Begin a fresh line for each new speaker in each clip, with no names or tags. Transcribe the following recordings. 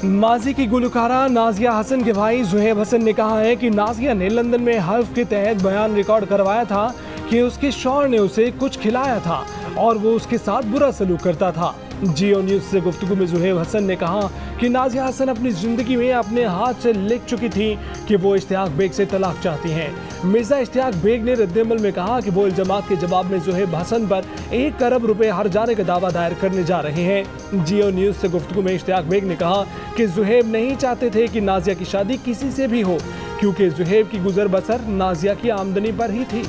माजी की गुलकारा नाजिया हसन के भाई ज़ुहैब हसन ने कहा है कि नाजिया ने लंदन में हल्फ के तहत बयान रिकॉर्ड करवाया था कि उसके शौहर ने उसे कुछ खिलाया था और वो उसके साथ बुरा सलूक करता था। जियो न्यूज़ से गुफ्तगू में ज़ुहैब हसन ने कहा कि नाजिया हसन अपनी ज़िंदगी में अपने हाथ से लिख चुकी थी कि वो इश्तियाक बेग से तलाक चाहती हैं। मिर्ज़ा इश्तियाक बेग ने रद्द-ए-अमल में कहा कि वो इल्ज़ामात के जवाब में ज़ुहैब हसन पर 1 अरब रुपए हर जाने का दावा दायर करने जा रहे हैं। जियो न्यूज़ से गुफ्तगू में इश्तियाक बेग ने कहा कि ज़ुहैब नहीं चाहते थे कि नाजिया की शादी किसी से भी हो, क्योंकि ज़ुहैब की गुजर बसर नाजिया की आमदनी पर ही थी।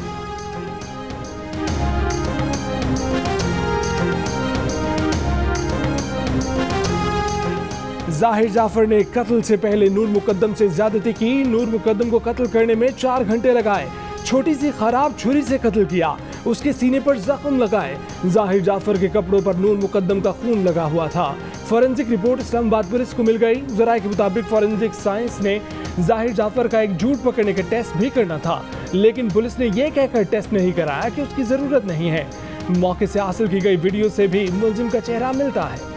जाहिर जाफर ने कत्ल से पहले नूर मुकद्दम से ज्यादती की। नूर मुकद्दम को कत्ल करने में 4 घंटे लगाए। छोटी सी खराब छुरी से कत्ल किया, उसके सीने पर जख्म लगाए। जाहिर जाफर के कपड़ों पर नूर मुकद्दम का खून लगा हुआ था। फॉरेंसिक रिपोर्ट इस्लामाबाद पुलिस को मिल गई। जराये के मुताबिक फॉरेंसिक साइंस ने जाहिर जाफर का एक झूठ पकड़ने का टेस्ट भी करना था, लेकिन पुलिस ने यह कहकर टेस्ट नहीं कराया कि उसकी जरूरत नहीं है। मौके से हासिल की गई वीडियो से भी मुलजिम का चेहरा मिलता है।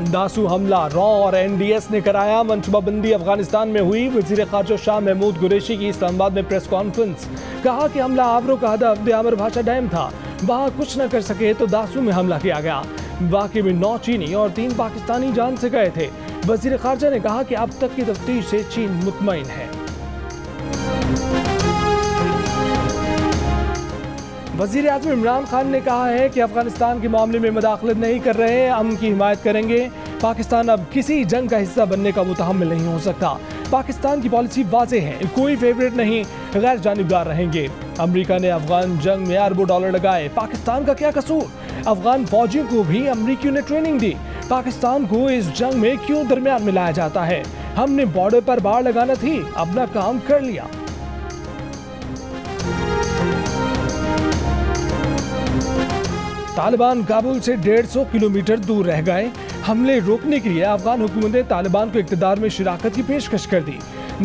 दासू हमला रॉ और एनडीएस ने कराया। मनसूबाबंदी अफगानिस्तान में हुई। वजीर खारजा शाह महमूद कुरैशी की इस्लामाबाद में प्रेस कॉन्फ्रेंस। कहा कि हमला आवरों का हदफ दियामर भाषा डैम था, वहां कुछ न कर सके तो दासू में हमला किया गया। वाकई में 9 चीनी और 3 पाकिस्तानी जान से गए थे। वजीर खारजा ने कहा कि अब तक की तफ्तीश से चीन मुतमईन है। वज़ीर आज़म इमरान खान ने कहा है कि अफगानिस्तान के मामले में मुदाखलत नहीं कर रहे, अमन की हिमायत करेंगे। पाकिस्तान अब किसी जंग का हिस्सा बनने का मुतहम्मिल नहीं हो सकता। पाकिस्तान की पॉलिसी वाज़ेह है, कोई फेवरेट नहीं, गैर जानिबदार रहेंगे। अमेरिका ने अफगान जंग में अरबों डॉलर लगाए, पाकिस्तान का क्या कसूर? अफगान फौजियों को भी अमरीकियों ने ट्रेनिंग दी, पाकिस्तान को इस जंग में क्यों दरमियान में लाया जाता है? हमने बॉर्डर पर बाड़ लगाना थी, अपना काम कर लिया। तालिबान काबुल से 150 किलोमीटर दूर रह गए। हमले रोकने के लिए अफगान हुकूमत ने तालिबान को इक़्तिदार में शिराकत की पेशकश कर दी।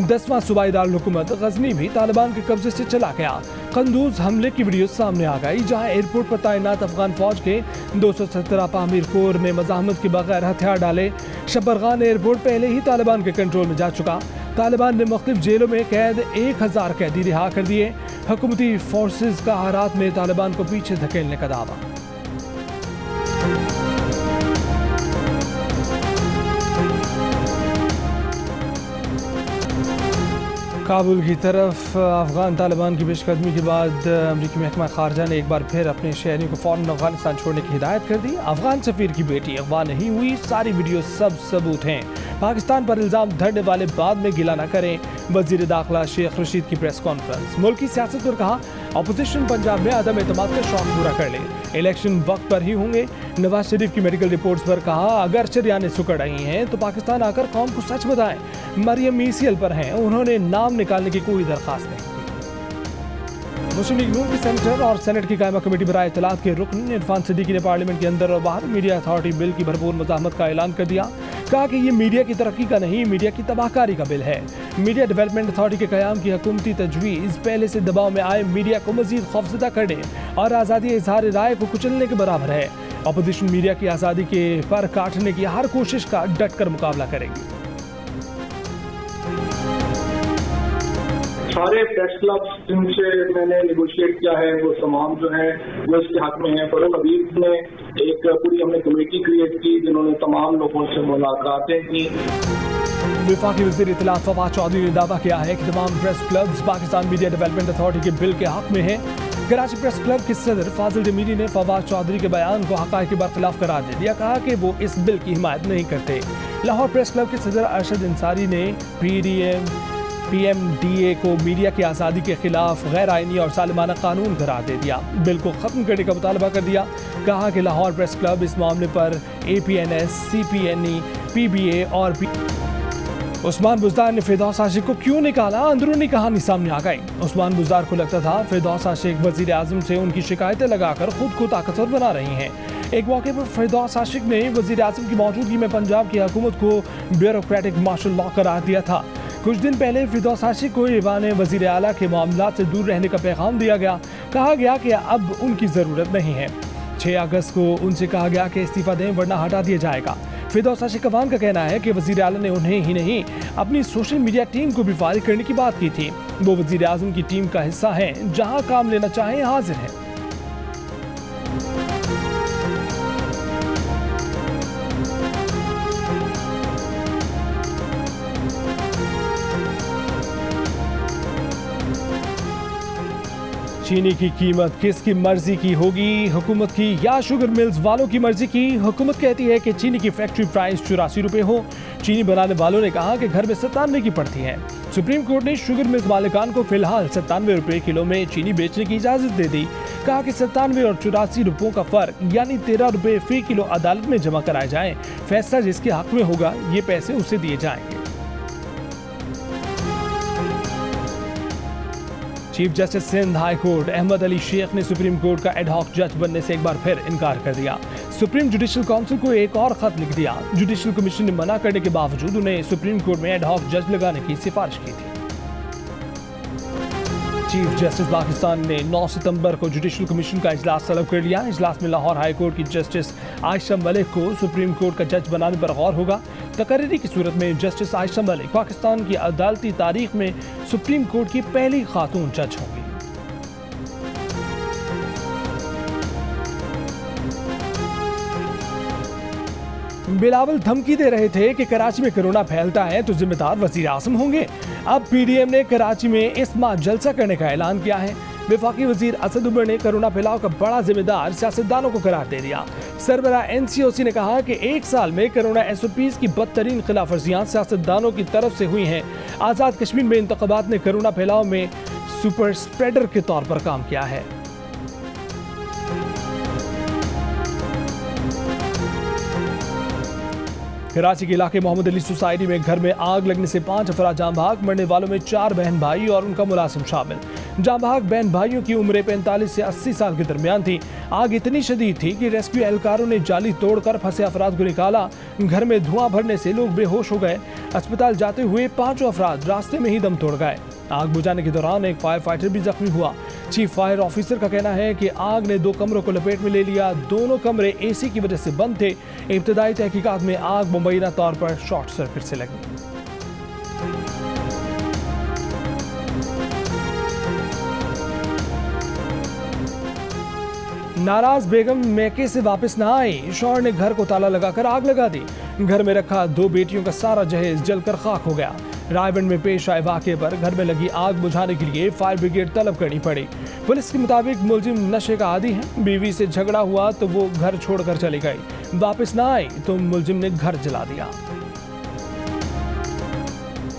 10वां सूबाई दारुल हुकूमत गजनी भी तालिबान के कब्जे से चला गया। कंदूज हमले की वीडियो सामने आ गई, जहां एयरपोर्ट पर तैनात अफगान फौज के 217 अपामीर कोर ने मज़ाहमत के बगैर हथियार डाले। शबरगान एयरपोर्ट पहले ही तालिबान के कंट्रोल में जा चुका। तालिबान ने मुख्तलिफ जेलों में कैद 1000 कैदी रिहा कर दिए। हुकूमती फोर्सेज का हालात में तालिबान को पीछे धकेलने का दावा। काबुल की तरफ अफगान तालिबान की पेशकदमी के बाद अमरीकी महकमा खारजा ने एक बार फिर अपने शहरियों को फ़ौरन अफगानिस्तान छोड़ने की हिदायत कर दी। अफगान सफ़ीर की बेटी अगवा नहीं हुई, सारी वीडियो सब सबूत हैं। पाकिस्तान पर इल्ज़ाम धरने वाले बाद में गिला न करें। वज़ीर दाखिला शेख रशीद की प्रेस कॉन्फ्रेंस। मुल्क की सियासत पर कहा, अपोजिशन पंजाब में अदम एतमाद का शौक पूरा कर ले, इलेक्शन वक्त पर ही होंगे। नवाज शरीफ की मेडिकल रिपोर्ट्स पर कहा, अगर शरियाने सुकड़ रही हैं तो पाकिस्तान आकर कौम को सच बताएं। मरियम ईसीएल पर हैं, उन्होंने नाम निकालने की कोई दरख्वास्त नहीं। मुस्लिम लीग नून के सेनेटर और सेनेट की कायमा कमेटी बराए इत्तलात के रुकन इरफान सिद्दीकी ने पार्लियामेंट के अंदर और बाहर मीडिया अथॉरिटी बिल की भरपूर मज़ाहमत का ऐलान कर दिया। कहा कि ये मीडिया की तरक्की का नहीं, मीडिया की तबाहकारी का बिल है। मीडिया डेवलपमेंट अथॉरिटी के क़याम की हुकूमती तजवीज़ पहले से दबाव में आए मीडिया को मज़ीद खौफज़दा करने और आज़ादी इज़हार राय को कुचलने के बराबर है। अपोजिशन मीडिया की आज़ादी के पर काटने की हर कोशिश का डट कर मुकाबला करेगी।
सारे प्रेस क्लब्स जिनसे मैंने नेगोशिएट किया है वो तमाम जो है वो इसके हक में है। फरूख हबीब ने एक पूरी हमने कमेटी क्रिएट की जिन्होंने तमाम लोगों से मुलाकातें की।
वफाकी वज़ीर इत्तलात फवाद चौधरी ने दावा किया है कि तमाम press clubs Pakistan media development authority के बिल के हक में हैं। कराची प्रेस क्लब के सदर फाजिल जमीरी ने फवाद चौधरी के बयान को हक़ाइक़ के बरखिलाफ करार दे दिया। कहा कि वो इस बिल की हिमायत नहीं करते। लाहौर प्रेस क्लब के सदर अरशद अंसारी ने PMDA को मीडिया की आज़ादी के खिलाफ गैर आइनी और सालिमाना कानून करार दे दिया। बिल को ख़त्म करने का मुतालबा कर दिया। कहा कि लाहौर प्रेस क्लब इस मामले पर APNS, CPNE, PBA और उस्मान बुज़दार ने फिरदौस आशिक को क्यों निकाला, अंदरूनी कहानी सामने आ गई। उस्मान बुज़दार को लगता था फिरदौस आशिक वज़ीर आज़म से उनकी शिकायतें लगाकर खुद को ताकतवर बना रही हैं। एक मौके पर फिरदौस आशिक ने वज़ीर आज़म की मौजूदगी में पंजाब की हुकूमत को ब्यूरोक्रेटिक मार्शल लॉ करार दिया था। कुछ दिन पहले फिरदौस आशिक को ईवान वज़ीर आला के मामलात से दूर रहने का पैगाम दिया गया। कहा गया कि अब उनकी ज़रूरत नहीं है। 6 अगस्त को उनसे कहा गया कि इस्तीफा दें वरना हटा दिया जाएगा। फिरदौसा शेखवान का कहना है कि वजीर आला ने उन्हें ही नहीं अपनी सोशल मीडिया टीम को भी फारिग करने की बात की थी। वो वजीर आजम की टीम का हिस्सा हैं, जहां काम लेना चाहें हाजिर हैं। चीनी की कीमत किसकी मर्जी की होगी, हुकूमत की या शुगर मिल्स वालों की मर्जी की? हुकूमत कहती है कि चीनी की फैक्ट्री प्राइस 84 रुपए हो। चीनी बनाने वालों ने कहा कि घर में 97 की पड़ती है। सुप्रीम कोर्ट ने शुगर मिल्स मालिकान को फिलहाल 97 रुपए किलो में चीनी बेचने की इजाजत दे दी। कहा कि 97 और 84 रुपयों का फर्क यानी 13 रुपए फी किलो अदालत में जमा कराए जाएं। फैसला जिसके हक में होगा ये पैसे उसे दिए जाएंगे। Chief justice Sindh high court Ahmed Ali Sheikh ने सुप्रीम कोर्ट का एडहॉक जज बनने से एक बार फिर इनकार कर दिया। सुप्रीम जुडिशल काउंसिल को एक और खत लिख दिया। जुडिशल कमीशन ने मना करने के बावजूद उन्हें सुप्रीम कोर्ट में एडहॉक जज लगाने की सिफारिश की थी। चीफ जस्टिस पाकिस्तान ने 9 सितंबर को जुडिशल कमीशन का इजलास तलब कर लिया। इजलास में लाहौर हाई कोर्ट की जस्टिस आयशा मलिक को सुप्रीम कोर्ट का जज बनाने पर गौर होगा। तकरीरी की सूरत में जस्टिस आयशा मलिक पाकिस्तान की अदालती तारीख में सुप्रीम कोर्ट की पहली खातून जज होंगी। बिलावल धमकी दे रहे थे कि कराची में कोरोना फैलता है तो जिम्मेदार वजीर आजम होंगे। अब पीडीएम ने कराची में इस माह जलसा करने का ऐलान किया है। वफाकी वजीर असद उमर ने कोरोना फैलाव का बड़ा जिम्मेदार सियासतदानों को करार दे दिया। सरबराह एनसीओसी ने कहा कि 1 साल में कोरोना एसओपीज की बदतरीन खिलाफ वर्जियां सियासतदानों की तरफ से हुई हैं। आज़ाद कश्मीर में इंतखाबात ने कोरोना फैलाव में सुपर स्प्रेडर के तौर पर काम किया है। कराची के इलाके मोहम्मद अली सोसाइटी में घर में आग लगने से 5 अफराद जान भाग। मरने वालों में 4 बहन भाई और उनका मुलाजिम शामिल। जान भाग बहन भाइयों की उम्रें 45 से 80 साल के दरमियान थी। आग इतनी शदीद थी कि रेस्क्यू एहलकारों ने जाली तोड़कर फंसे अफराद को निकाला। घर में धुआं भरने से लोग बेहोश हो गए। अस्पताल जाते हुए 5 अफराद रास्ते में ही दम तोड़ गए। आग बुझाने के दौरान एक फायर फाइटर भी जख्मी हुआ। चीफ फायर ऑफिसर का कहना है कि आग ने 2 कमरों को लपेट में ले लिया। दोनों कमरे एसी की वजह से बंद थे। इब्तदाई तहकीकात में आग मुबैना तौर पर शॉर्ट सर्किट से लगी। नाराज बेगम मैके से वापस न आई। शौहर ने घर को ताला लगाकर आग लगा दी। घर में रखा 2 बेटियों का सारा जहेज जलकर खाक हो गया। रायबंड में पेश आए वाक़े पर घर में लगी आग बुझाने के लिए फायर ब्रिगेड तलब करनी पड़ी। पुलिस के मुताबिक मुलजिम नशे का आदी है। बीवी से झगड़ा हुआ तो वो घर छोड़कर चली गई। वापस ना आई तो मुलजिम ने घर जला दिया।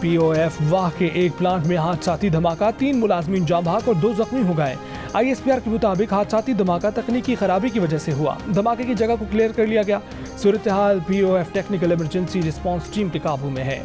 पीओएफ वाह के एक प्लांट में हादसाती धमाका। 3 मुलाजमीन जाँ भाग और 2 जख्मी हो गए। ISPR के मुताबिक हादसाती धमाका तकनीकी खराबी की वजह से हुआ। धमाके की जगह को क्लियर कर लिया गया। सूरत हाल POF technical emergency response team के काबू में है।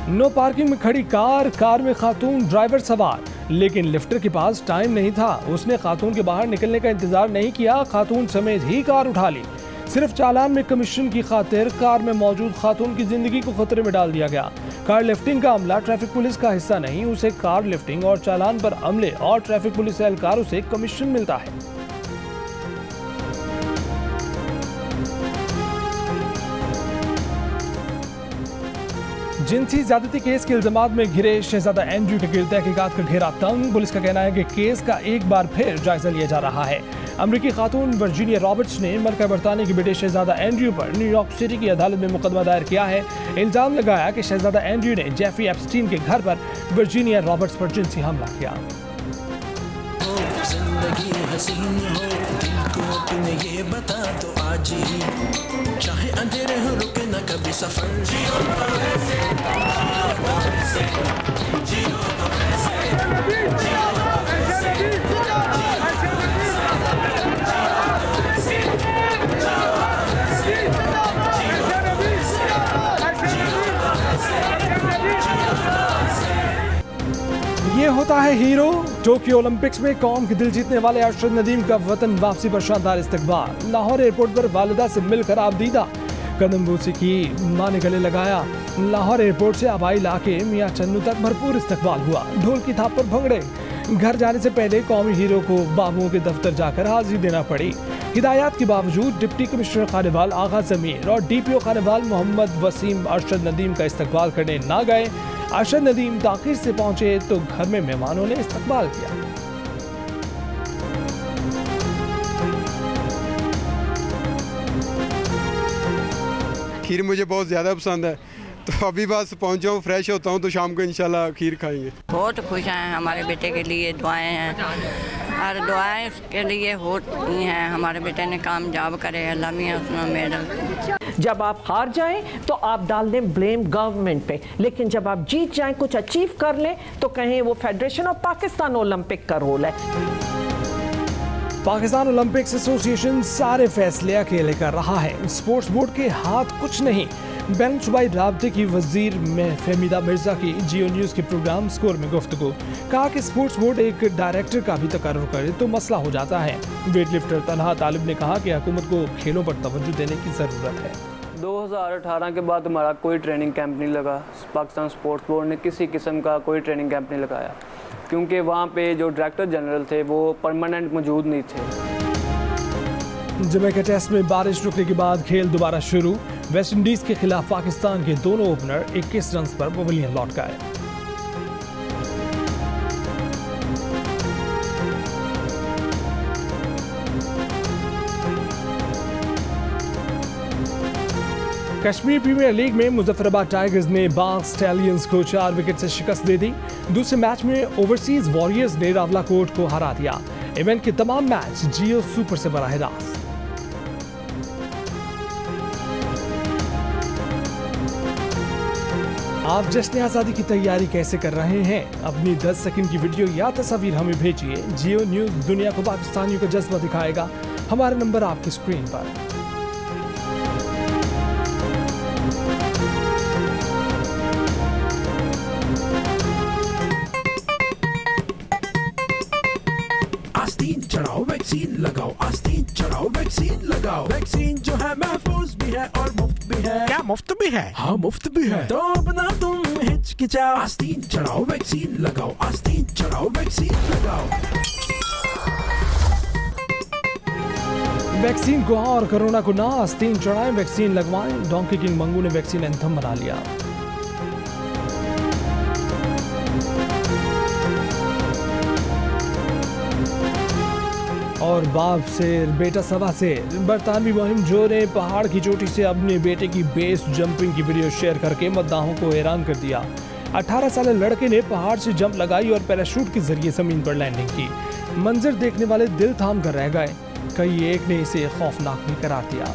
नो पार्किंग में खड़ी कार में खातून ड्राइवर सवार, लेकिन लिफ्टर के पास टाइम नहीं था। उसने खातून के बाहर निकलने का इंतजार नहीं किया। खातून समेत ही कार उठा ली। सिर्फ चालान में कमीशन की खातिर कार में मौजूद खातून की जिंदगी को खतरे में डाल दिया गया। कार लिफ्टिंग का अमला ट्रैफिक पुलिस का हिस्सा नहीं। उसे कार लिफ्टिंग और चालान पर अमले और ट्रैफिक पुलिस एहलकारों से कमीशन मिलता है। जिनसी ज्यादती केस के इल्जामात में घिरे शहजादा एंड्रयू के गिरद तहकीकात का घेरा तंग। पुलिस का कहना है कि केस का एक बार फिर जायजा लिया जा रहा है। अमरीकी खातून वर्जीनिया रॉबर्ट्स ने मलका बरतानिया के बेटे शहजादा एंड्रयू पर न्यूयॉर्क सिटी की अदालत में मुकदमा दायर किया है। इल्जाम लगाया कि शहजादा एंड्रयू ने जेफरी एप्स्टीन के घर पर वर्जीनिया रॉबर्ट्स पर जिनसी हमला किया।
जिंदगी हसीन हो दिल को तूने ये बता तो आज ही, चाहे अंधेरे हो रुके न कभी सफर। जियो तो ऐसे, जियो तो ऐसे, जियो तो ऐसे।
ये होता है हीरो। टोक्यो ओलंपिक्स में कौम की दिल जीतने वाले अरशद नदीम का वतन वापसी पर शानदार इस्तकबाल। लाहौर एयरपोर्ट पर वालिदा से मिलकर आबदीदा कदम बूसी की, मां ने गले लगाया। लाहौर एयरपोर्ट से आबाई लाके मियां चन्नू तक भरपूर इस्तकबाल हुआ। ढोल की थाप पर भंगड़े। घर जाने से पहले कौमी हीरो को बाबुओं के दफ्तर जाकर हाजिरी देना पड़ी। हिदायत के बावजूद डिप्टी कमिश्नर खानेवाल आगा ज़मीर और DPO खानेवाल मोहम्मद वसीम अरशद नदीम का इस्तकबाल करने ना गए। अरशद नदीम ताख़ीर से पहुंचे तो घर में मेहमानों ने इस्तकबाल किया।
खीर मुझे बहुत ज़्यादा पसंद है, तो अभी बस पहुंचा हूँ, फ्रेश होता हूँ तो शाम को इंशाल्लाह खीर खाएंगे।
बहुत खुश हैं, हमारे बेटे के लिए दुआएं हैं और दुआएं उसके लिए होती हैं, हमारे बेटे ने कामयाब करे, अल्लाह मियां उसमें मेडल।
जब आप हार जाएं तो आप डाल दें ब्लेम गवर्नमेंट पे, लेकिन जब आप जीत जाएं, कुछ अचीव कर लें तो कहें वो फेडरेशन ऑफ पाकिस्तान ओलंपिक का रोल है।
पाकिस्तान ओलंपिक्स एसोसिएशन सारे फैसले अकेले कर रहा है, स्पोर्ट्स बोर्ड के हाथ कुछ नहीं। बैन सूबाई राब्ते की वजीर में फहमीदा मिर्जा की जियो न्यूज़ के प्रोग्राम स्कोर में गुफ्तगू, कहा कि स्पोर्ट्स बोर्ड एक डायरेक्टर का भी तकर्रुर करे तो मसला हो जाता है। वेट लिफ्टर तलहा तालिब ने कहा कि हुकूमत को खेलों पर तवज्जो देने की ज़रूरत है।
2018 के बाद हमारा कोई ट्रेनिंग कैंप नहीं लगा, पाकिस्तान स्पोर्ट्स बोर्ड ने किसी किस्म का कोई ट्रेनिंग कैंप नहीं लगाया, क्योंकि वहाँ पे जो डायरेक्टर जनरल थे वो परमानेंट मौजूद नहीं थे।
जमैका टेस्ट में बारिश रुकने के बाद खेल दोबारा शुरू। वेस्ट इंडीज के खिलाफ पाकिस्तान के दोनों ओपनर 21 रन पर पवेलियन लौट गए। कश्मीर प्रीमियर लीग में मुजफ्फराबाद टाइगर्स ने बाग स्टैलियंस को 4 विकेट से शिकस्त दे दी। दूसरे मैच में ओवरसीज वॉरियर्स ने रावलाकोट को हरा दिया। इवेंट के तमाम मैच जियो सुपर से बराह रास्त। आप जश्न आज़ादी की तैयारी कैसे कर रहे हैं? अपनी 10 सेकंड की वीडियो या तस्वीर हमें भेजिए। जियो न्यूज़ दुनिया को पाकिस्तानियों का जज्बा दिखाएगा। हमारा नंबर आपकी स्क्रीन पर।
आस्तीन चढ़ाओ वैक्सीन लगाओ, आस्तीन चढ़ाओ वैक्सीन लगाओ। वैक्सीन जो है महफूज भी है और मुफ्त भी है। क्या मुफ्त भी है? हाँ मुफ्त भी है, तो अपना तुम हिचकिचाओ। आस्तीन चढ़ाओ वैक्सीन लगाओ, आस्तीन चढ़ाओ वैक्सीन लगाओ।
वैक्सीन को हाँ और कोरोना को ना, आस्तीन चढ़ाएं, वैक्सीन लगवाएं। डोंकी किंग मंगू ने वैक्सीन एंथम बना लिया। और बाप से बेटा सवा से बरतानवी मुहिम जो ने पहाड़ की चोटी से अपने बेटे की बेस जंपिंग की वीडियो शेयर करके मद्दाहों को हैरान कर दिया। 18 साल लड़के ने पहाड़ से जंप लगाई और पैराशूट के जरिए जमीन पर लैंडिंग की। मंजर देखने वाले दिल थाम कर रह गए, कई एक ने इसे खौफनाक भी करार दिया।